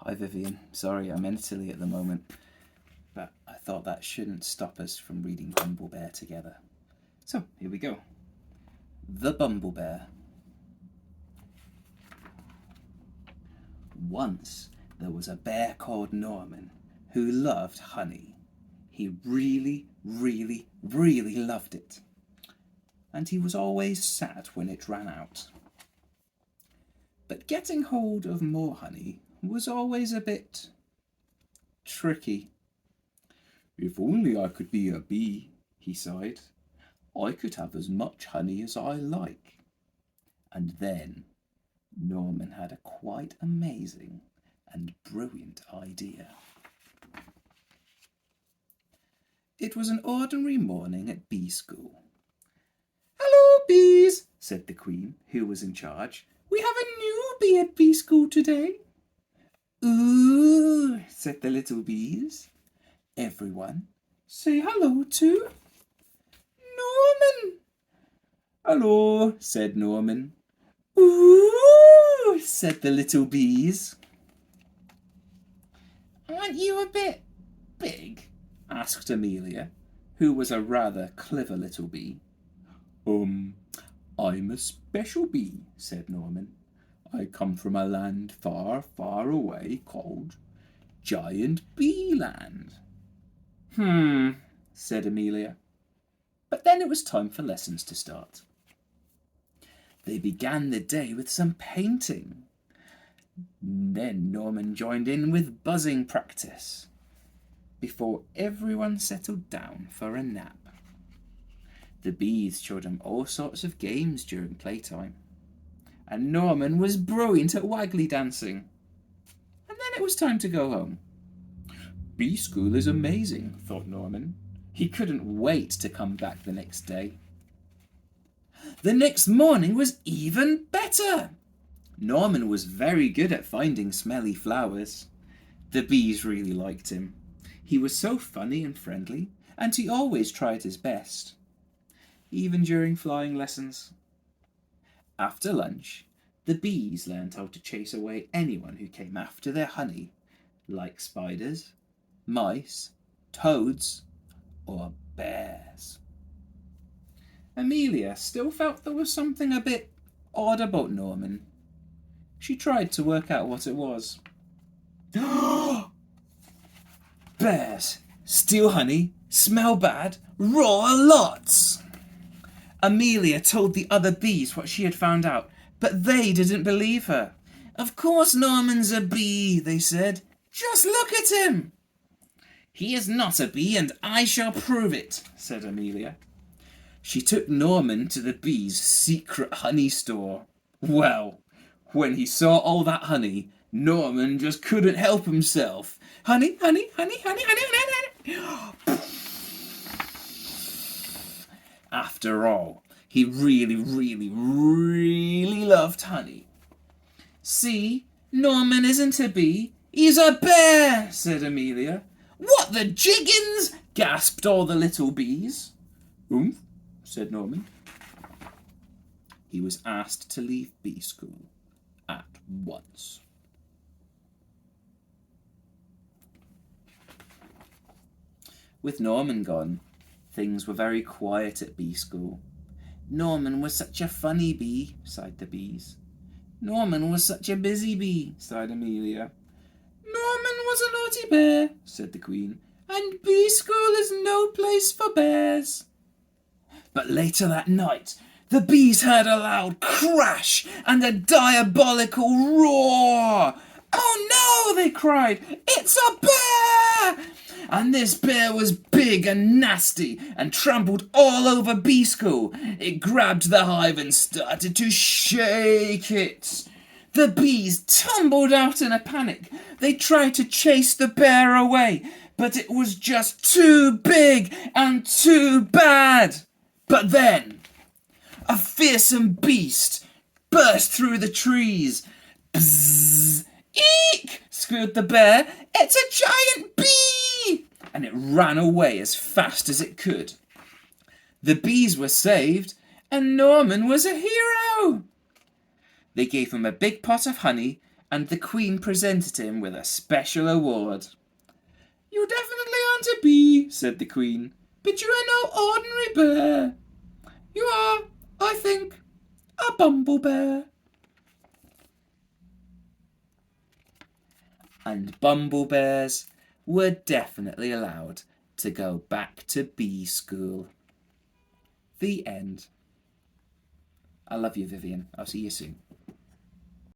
Hi Vivienne, sorry I'm mentally at the moment, but I thought that shouldn't stop us from reading Bumblebear together. So, here we go. The Bumblebear. Once there was a bear called Norman who loved honey. He really, really, really loved it. And he was always sad when it ran out. But getting hold of more honey was always a bit tricky. If only I could be a bee, he sighed. I could have as much honey as I like. And then Norman had a quite amazing and brilliant idea. It was an ordinary morning at bee school. "Hello, bees," said the queen, who was in charge. "We have a new bee at bee school today." "Ooh," said the little bees. "Everyone, say hello to Norman." "Hello," said Norman. "Ooh," said the little bees. "Aren't you a bit big?" asked Amelia, who was a rather clever little bee. I'm a special bee," said Norman. "I come from a land far, far away called Giant Bee Land." Said Amelia. But then it was time for lessons to start. They began the day with some painting. Then Norman joined in with buzzing practice before everyone settled down for a nap. The bees showed him all sorts of games during playtime, and Norman was brilliant at waggly dancing. And then it was time to go home. Bee school is amazing, thought Norman. He couldn't wait to come back the next day. The next morning was even better. Norman was very good at finding smelly flowers. The bees really liked him. He was so funny and friendly, and he always tried his best, even during flying lessons. After lunch, the bees learned how to chase away anyone who came after their honey, like spiders, mice, toads, or bears. Amelia still felt there was something a bit odd about Norman. She tried to work out what it was. Bears, steal honey, smell bad, roar lots. Amelia told the other bees what she had found out, but they didn't believe her. "Of course Norman's a bee," they said. "Just look at him." "He is not a bee, and I shall prove it," said Amelia. She took Norman to the bees' secret honey store. Well, when he saw all that honey, Norman just couldn't help himself. Honey, honey, honey, honey, honey, honey, honey. After all, he really, really, really loved honey. "See, Norman isn't a bee, he's a bear," said Amelia. "What the jiggins?" gasped all the little bees. "Oomph," said Norman. He was asked to leave bee school at once. With Norman gone, things were very quiet at bee school. "Norman was such a funny bee," sighed the bees. "Norman was such a busy bee," sighed Amelia. "Norman was a naughty bear," said the queen, "and bee school is no place for bears." But later that night, the bees heard a loud crash and a diabolical roar. "Oh no," they cried, "it's a bear!" And this bear was big and nasty and trampled all over bee school. It grabbed the hive and started to shake it. The bees tumbled out in a panic. They tried to chase the bear away, but it was just too big and too bad. But then a fearsome beast burst through the trees. "Bzzz! Eek!" squealed the bear. "It's a giant bee!" And it ran away as fast as it could. The bees were saved, and Norman was a hero. They gave him a big pot of honey and the Queen presented him with a special award. "You definitely aren't a bee," said the Queen, "but you are no ordinary bear. You are, I think, a Bumblebear." And Bumblebears were definitely allowed to go back to bee school. The end. I love you, Vivienne. I'll see you soon.